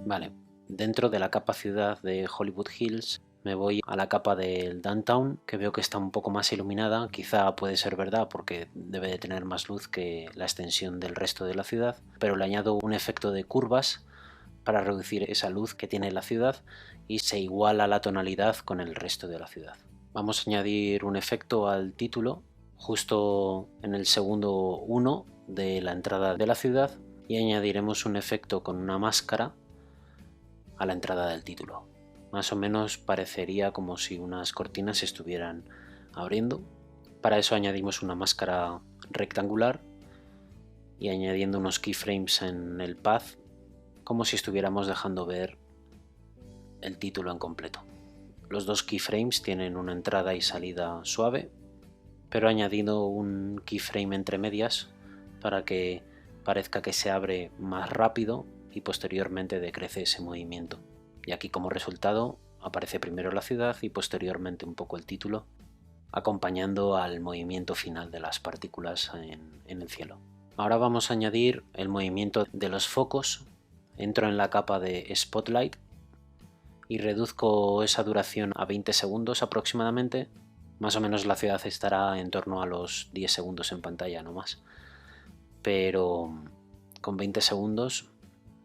Vale, dentro de la capa ciudad de Hollywood Hills me voy a la capa del downtown, que veo que está un poco más iluminada. Quizá puede ser verdad porque debe de tener más luz que la extensión del resto de la ciudad, pero le añado un efecto de curvas para reducir esa luz que tiene la ciudad y se iguala la tonalidad con el resto de la ciudad. Vamos a añadir un efecto al título justo en el segundo 1 de la entrada de la ciudad y añadiremos un efecto con una máscara a la entrada del título. Más o menos parecería como si unas cortinas se estuvieran abriendo. Para eso añadimos una máscara rectangular y añadiendo unos keyframes en el path como si estuviéramos dejando ver el título en completo. Los dos keyframes tienen una entrada y salida suave, pero añadiendo un keyframe entre medias para que parezca que se abre más rápido y posteriormente decrece ese movimiento. Y aquí como resultado aparece primero la ciudad y posteriormente un poco el título, acompañando al movimiento final de las partículas en el cielo. Ahora vamos a añadir el movimiento de los focos. Entro en la capa de Spotlight y reduzco esa duración a 20 segundos aproximadamente. Más o menos la ciudad estará en torno a los 10 segundos en pantalla, no más. Pero con 20 segundos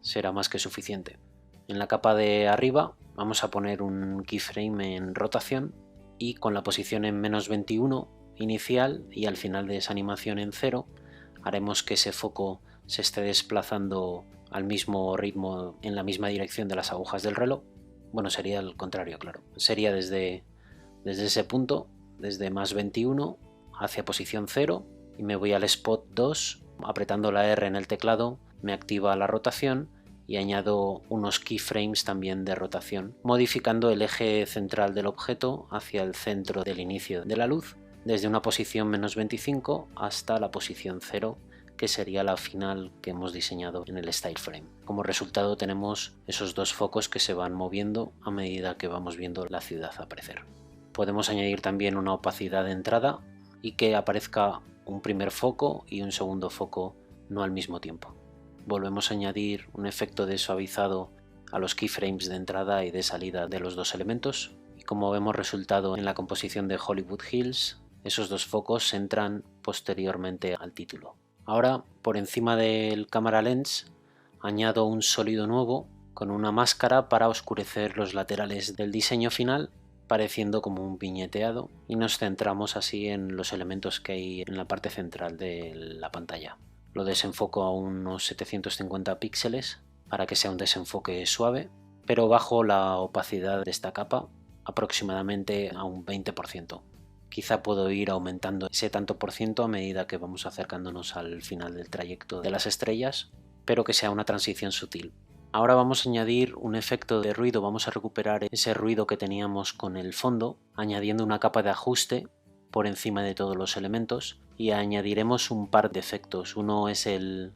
será más que suficiente. En la capa de arriba vamos a poner un keyframe en rotación y con la posición en -21 inicial y al final de esa animación en 0 haremos que ese foco se esté desplazando al mismo ritmo en la misma dirección de las agujas del reloj. Bueno, sería el contrario, claro. Sería desde ese punto, desde +21 hacia posición 0 y me voy al spot 2, apretando la R en el teclado me activa la rotación y añado unos keyframes también de rotación, modificando el eje central del objeto hacia el centro del inicio de la luz, desde una posición -25 hasta la posición 0, que sería la final que hemos diseñado en el style frame. Como resultado tenemos esos dos focos que se van moviendo a medida que vamos viendo la ciudad aparecer. Podemos añadir también una opacidad de entrada y que aparezca un primer foco y un segundo foco no al mismo tiempo. Volvemos a añadir un efecto de suavizado a los keyframes de entrada y de salida de los dos elementos y como vemos resultado en la composición de Hollywood Hills, esos dos focos entran posteriormente al título. Ahora, por encima del cámara lens, añado un sólido nuevo con una máscara para oscurecer los laterales del diseño final, pareciendo como un viñeteado, y nos centramos así en los elementos que hay en la parte central de la pantalla. Lo desenfoco a unos 750 píxeles para que sea un desenfoque suave, pero bajo la opacidad de esta capa aproximadamente a un 20%. Quizá puedo ir aumentando ese tanto por ciento a medida que vamos acercándonos al final del trayecto de las estrellas, pero que sea una transición sutil. Ahora vamos a añadir un efecto de ruido, vamos a recuperar ese ruido que teníamos con el fondo, añadiendo una capa de ajuste por encima de todos los elementos y añadiremos un par de efectos. Uno es el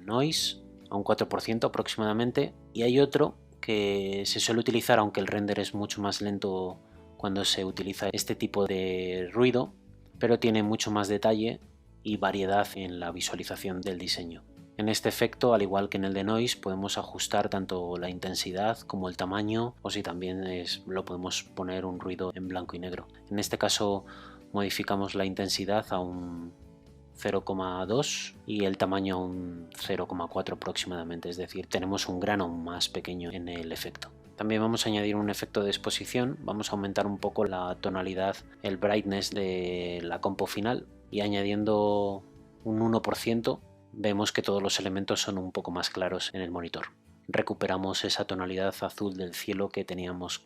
noise a un 4% aproximadamente y hay otro que se suele utilizar, aunque el render es mucho más lento cuando se utiliza este tipo de ruido, pero tiene mucho más detalle y variedad en la visualización del diseño. En este efecto, al igual que en el de noise, podemos ajustar tanto la intensidad como el tamaño, o si también lo podemos poner un ruido en blanco y negro. En este caso modificamos la intensidad a un 0,2 y el tamaño a un 0,4 aproximadamente, es decir, tenemos un grano más pequeño en el efecto. También vamos a añadir un efecto de exposición, vamos a aumentar un poco la tonalidad, el brightness de la compo final y añadiendo un 1% vemos que todos los elementos son un poco más claros en el monitor. Recuperamos esa tonalidad azul del cielo que teníamos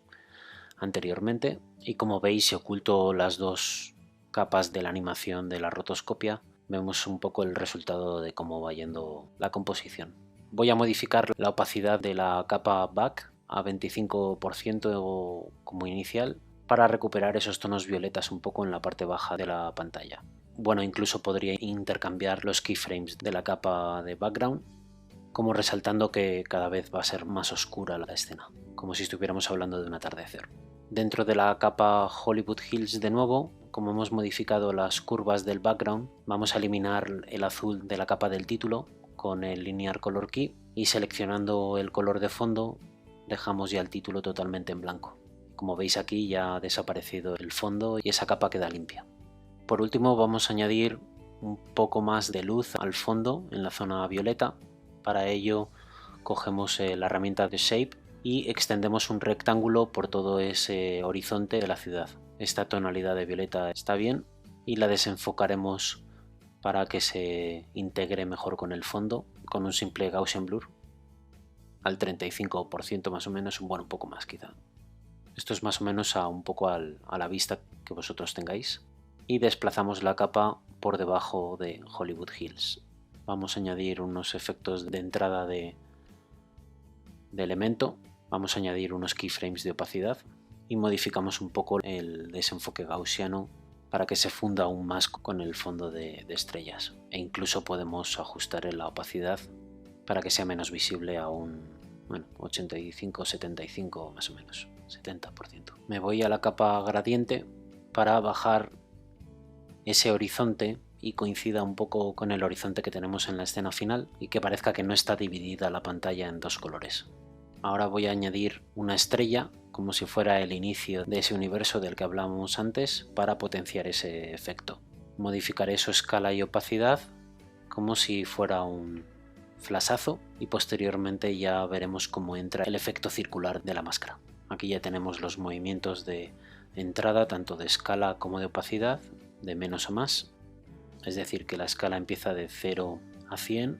anteriormente y como veis, si oculto las dos capas de la animación de la rotoscopia, vemos un poco el resultado de cómo va yendo la composición. Voy a modificar la opacidad de la capa back a 25% como inicial para recuperar esos tonos violetas un poco en la parte baja de la pantalla. Bueno, incluso podría intercambiar los keyframes de la capa de background, como resaltando que cada vez va a ser más oscura la escena, como si estuviéramos hablando de un atardecer. Dentro de la capa Hollywood Hills de nuevo, como hemos modificado las curvas del background, vamos a eliminar el azul de la capa del título con el Linear Color Key y seleccionando el color de fondo dejamos ya el título totalmente en blanco. Como veis aquí ya ha desaparecido el fondo y esa capa queda limpia. Por último vamos a añadir un poco más de luz al fondo en la zona violeta. Para ello cogemos la herramienta de Shape y extendemos un rectángulo por todo ese horizonte de la ciudad. Esta tonalidad de violeta está bien y la desenfocaremos para que se integre mejor con el fondo con un simple Gaussian Blur al 35% más o menos, bueno, un poco más quizá. Esto es más o menos un poco a la vista que vosotros tengáis. Y desplazamos la capa por debajo de Hollywood Hills. Vamos a añadir unos efectos de entrada de elemento. Vamos a añadir unos keyframes de opacidad y modificamos un poco el desenfoque gaussiano para que se funda aún más con el fondo de estrellas. E incluso podemos ajustar la opacidad para que sea menos visible a un 85-75 más o menos, 70%. Me voy a la capa gradiente para bajar ese horizonte y coincida un poco con el horizonte que tenemos en la escena final y que parezca que no está dividida la pantalla en dos colores. Ahora voy a añadir una estrella como si fuera el inicio de ese universo del que hablábamos antes para potenciar ese efecto. Modificaré su escala y opacidad como si fuera un flashazo y posteriormente ya veremos cómo entra el efecto circular de la máscara. Aquí ya tenemos los movimientos de entrada tanto de escala como de opacidad, de menos a más, es decir que la escala empieza de 0 a 100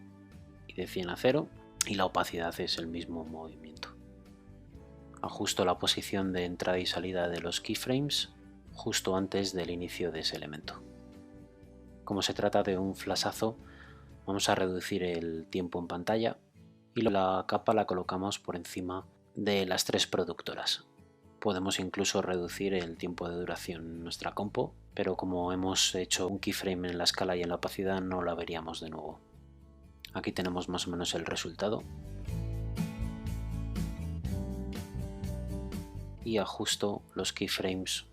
y de 100 a 0 y la opacidad es el mismo movimiento. Ajusto la posición de entrada y salida de los keyframes justo antes del inicio de ese elemento. Como se trata de un flashazo, vamos a reducir el tiempo en pantalla y la capa la colocamos por encima de las tres productoras. Podemos incluso reducir el tiempo de duración en nuestra compo, pero como hemos hecho un keyframe en la escala y en la opacidad no la veríamos de nuevo. Aquí tenemos más o menos el resultado. Y ajusto los keyframes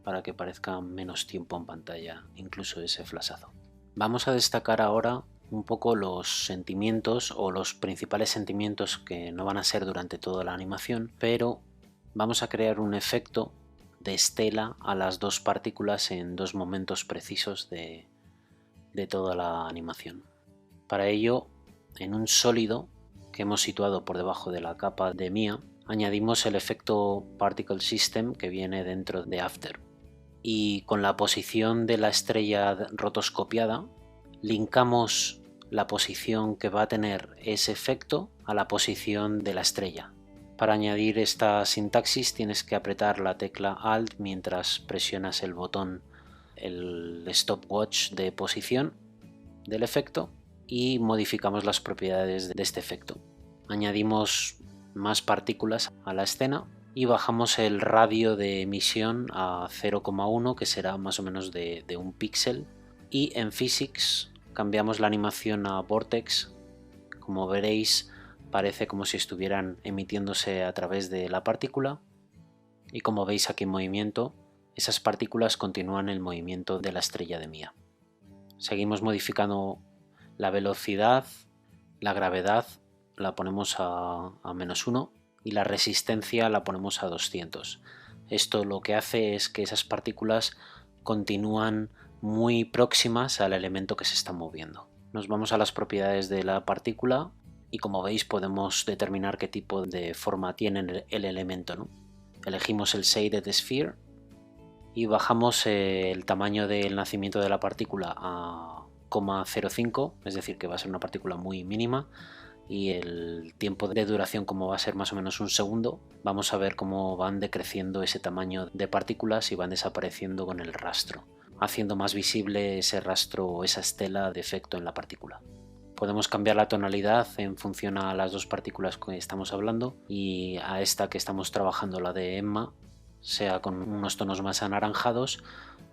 para que parezca menos tiempo en pantalla, incluso ese flashazo. Vamos a destacar ahora un poco los sentimientos o los principales sentimientos que no van a ser durante toda la animación, pero vamos a crear un efecto de estela a las dos partículas en dos momentos precisos de toda la animación. Para ello, en un sólido que hemos situado por debajo de la capa de Mia, añadimos el efecto Particle System que viene dentro de After. Y con la posición de la estrella rotoscopiada, linkamos la posición que va a tener ese efecto a la posición de la estrella. Para añadir esta sintaxis tienes que apretar la tecla Alt mientras presionas el botón, el stopwatch de posición del efecto y modificamos las propiedades de este efecto. Añadimos más partículas a la escena y bajamos el radio de emisión a 0,1 que será más o menos de un píxel y en Physics cambiamos la animación a Vortex. Como veréis parece como si estuvieran emitiéndose a través de la partícula y como veis aquí en movimiento esas partículas continúan el movimiento de la estrella de Mia. Seguimos modificando la velocidad, la gravedad la ponemos a -1 y la resistencia la ponemos a 200. Esto lo que hace es que esas partículas continúan muy próximas al elemento que se está moviendo. Nos vamos a las propiedades de la partícula y como veis podemos determinar qué tipo de forma tiene el elemento, ¿no? Elegimos el Shaded Sphere y bajamos el tamaño del nacimiento de la partícula a 0,05, es decir que va a ser una partícula muy mínima, y el tiempo de duración como va a ser más o menos un segundo, vamos a ver cómo van decreciendo ese tamaño de partículas y van desapareciendo con el rastro, haciendo más visible ese rastro o esa estela de efecto en la partícula. Podemos cambiar la tonalidad en función a las dos partículas que estamos hablando y a esta que estamos trabajando, la de Emma, sea con unos tonos más anaranjados,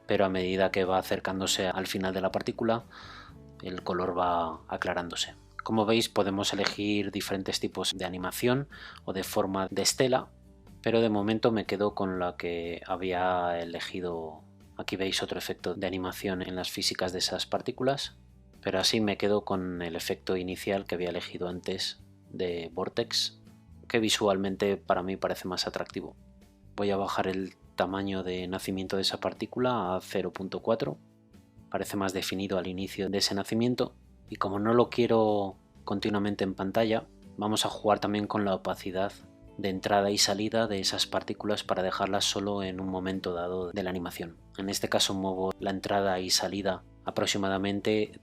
pero a medida que va acercándose al final de la partícula el color va aclarándose. Como veis podemos elegir diferentes tipos de animación o de forma de estela pero de momento me quedo con la que había elegido. Aquí veis otro efecto de animación en las físicas de esas partículas, pero así me quedo con el efecto inicial que había elegido antes de Vortex, que visualmente para mí parece más atractivo. Voy a bajar el tamaño de nacimiento de esa partícula a 0.4, parece más definido al inicio de ese nacimiento, y como no lo quiero continuamente en pantalla, vamos a jugar también con la opacidad de entrada y salida de esas partículas para dejarlas solo en un momento dado de la animación. En este caso muevo la entrada y salida aproximadamente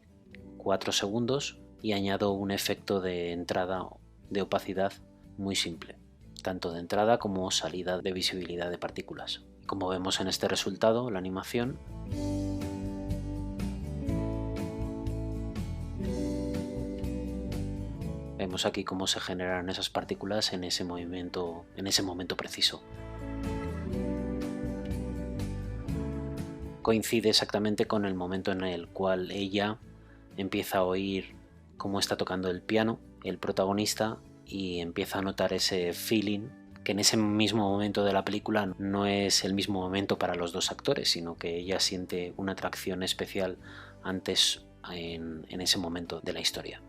4 segundos y añado un efecto de entrada de opacidad muy simple, tanto de entrada como salida de visibilidad de partículas. Como vemos en este resultado, la animación, vemos aquí cómo se generan esas partículas en ese momento preciso. Coincide exactamente con el momento en el cual ella empieza a oír cómo está tocando el piano, el protagonista, y empieza a notar ese feeling que en ese mismo momento de la película no es el mismo momento para los dos actores, sino que ella siente una atracción especial antes en ese momento de la historia.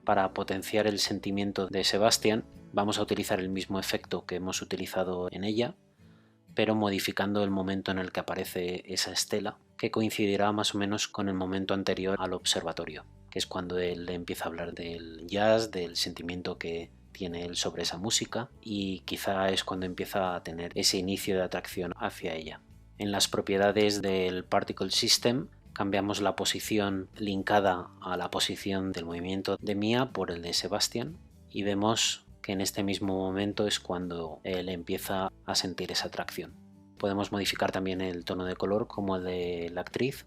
Para potenciar el sentimiento de Sebastian, vamos a utilizar el mismo efecto que hemos utilizado en ella, pero modificando el momento en el que aparece esa estela, que coincidirá más o menos con el momento anterior al observatorio, que es cuando él empieza a hablar del jazz, del sentimiento que tiene él sobre esa música, y quizá es cuando empieza a tener ese inicio de atracción hacia ella. En las propiedades del Particle System cambiamos la posición linkada a la posición del movimiento de Mia por el de Sebastian, y vemos que en este mismo momento es cuando él empieza a sentir esa atracción. Podemos modificar también el tono de color como el de la actriz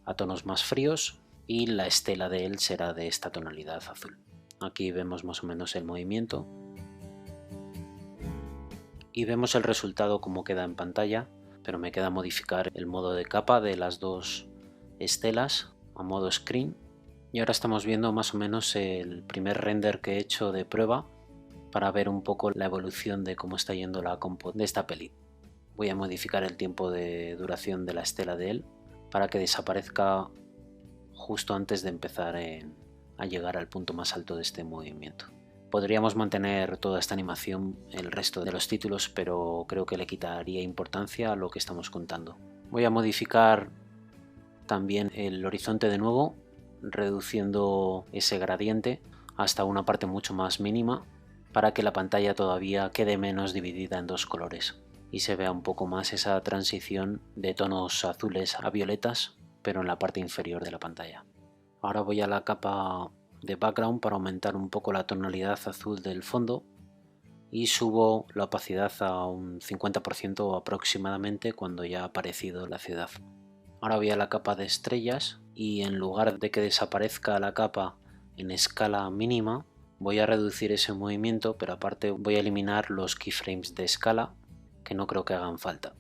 a tonos más fríos, y la estela de él será de esta tonalidad azul. Aquí vemos más o menos el movimiento y vemos el resultado como queda en pantalla, pero me queda modificar el modo de capa de las dos estelas a modo screen, y ahora estamos viendo más o menos el primer render que he hecho de prueba para ver un poco la evolución de cómo está yendo la compo de esta peli. Voy a modificar el tiempo de duración de la estela de él para que desaparezca justo antes de empezar a llegar al punto más alto de este movimiento. Podríamos mantener toda esta animación el resto de los títulos, pero creo que le quitaría importancia a lo que estamos contando. Voy a modificar también el horizonte de nuevo, reduciendo ese gradiente hasta una parte mucho más mínima, para que la pantalla todavía quede menos dividida en dos colores y se vea un poco más esa transición de tonos azules a violetas, pero en la parte inferior de la pantalla. Ahora voy a la capa de background para aumentar un poco la tonalidad azul del fondo y subo la opacidad a un 50% aproximadamente cuando ya ha aparecido la ciudad. Ahora voy a la capa de estrellas y en lugar de que desaparezca la capa en escala mínima, voy a reducir ese movimiento, pero aparte voy a eliminar los keyframes de escala, que no creo que hagan falta.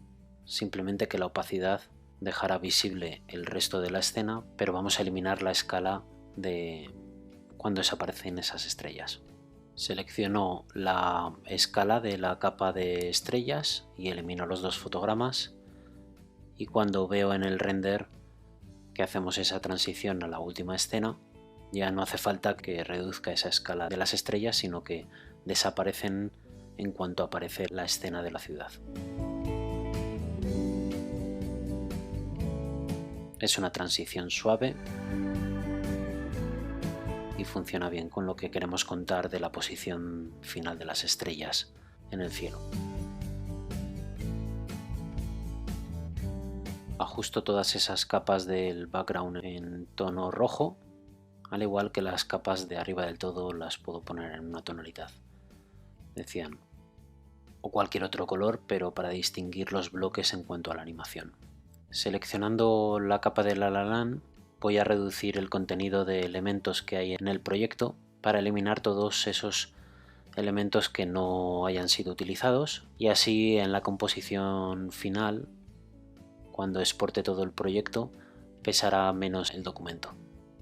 Simplemente que la opacidad dejará visible el resto de la escena, pero vamos a eliminar la escala de cuando desaparecen esas estrellas. Selecciono la escala de la capa de estrellas y elimino los dos fotogramas, y cuando veo en el render que hacemos esa transición a la última escena, ya no hace falta que reduzca esa escala de las estrellas, sino que desaparecen en cuanto aparece la escena de la ciudad. Es una transición suave y funciona bien con lo que queremos contar de la posición final de las estrellas en el cielo. Ajusto todas esas capas del background en tono rojo, al igual que las capas de arriba del todo las puedo poner en una tonalidad de cian o cualquier otro color, pero para distinguir los bloques en cuanto a la animación. Seleccionando la capa de La La Land, voy a reducir el contenido de elementos que hay en el proyecto para eliminar todos esos elementos que no hayan sido utilizados, y así en la composición final, cuando exporte todo el proyecto, pesará menos el documento.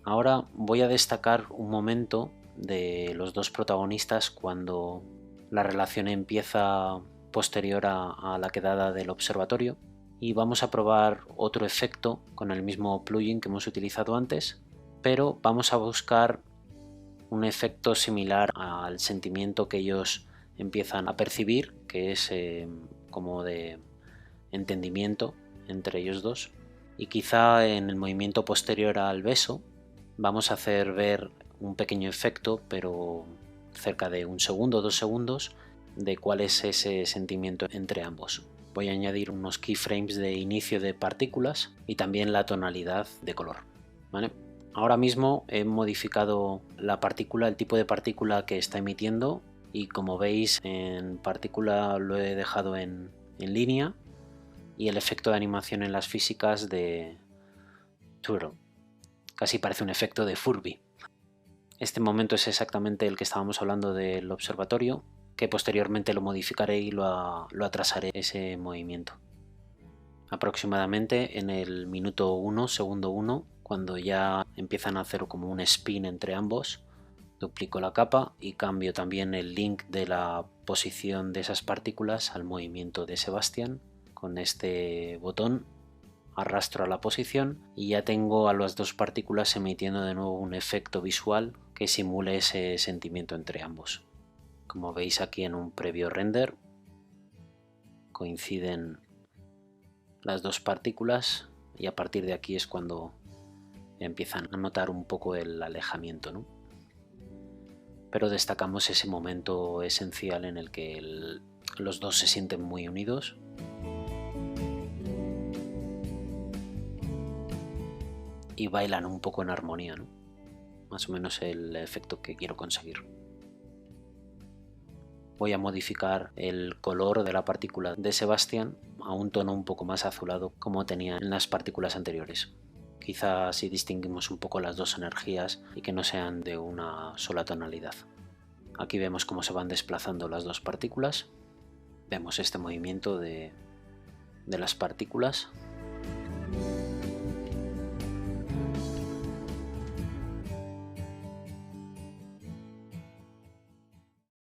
Ahora voy a destacar un momento de los dos protagonistas cuando la relación empieza posterior a la quedada del observatorio. Y vamos a probar otro efecto con el mismo plugin que hemos utilizado antes, pero vamos a buscar un efecto similar al sentimiento que ellos empiezan a percibir, que es como de entendimiento entre ellos dos. Y quizá en el movimiento posterior al beso vamos a hacer ver un pequeño efecto, pero cerca de 1 segundo o 2 segundos, de cuál es ese sentimiento entre ambos. Voy a añadir unos keyframes de inicio de partículas y también la tonalidad de color, ¿vale? Ahora mismo he modificado la partícula, el tipo de partícula que está emitiendo, y como veis en partícula lo he dejado en línea, y el efecto de animación en las físicas de Turtle. Casi parece un efecto de Furby. Este momento es exactamente el que estábamos hablando del observatorio, que posteriormente lo modificaré y lo atrasaré ese movimiento. Aproximadamente en el minuto 1, segundo 1, cuando ya empiezan a hacer como un spin entre ambos, duplico la capa y cambio también el link de la posición de esas partículas al movimiento de Sebastian. Con este botón arrastro a la posición y ya tengo a las dos partículas emitiendo de nuevo un efecto visual que simule ese sentimiento entre ambos. Como veis aquí en un previo render, coinciden las dos partículas y a partir de aquí es cuando empiezan a notar un poco el alejamiento, ¿no? Pero destacamos ese momento esencial en el que los dos se sienten muy unidos. Y bailan un poco en armonía, ¿no? Más o menos el efecto que quiero conseguir. Voy a modificar el color de la partícula de Sebastian a un tono un poco más azulado como tenía en las partículas anteriores. Quizá así distinguimos un poco las dos energías y que no sean de una sola tonalidad. Aquí vemos cómo se van desplazando las dos partículas. Vemos este movimiento de las partículas.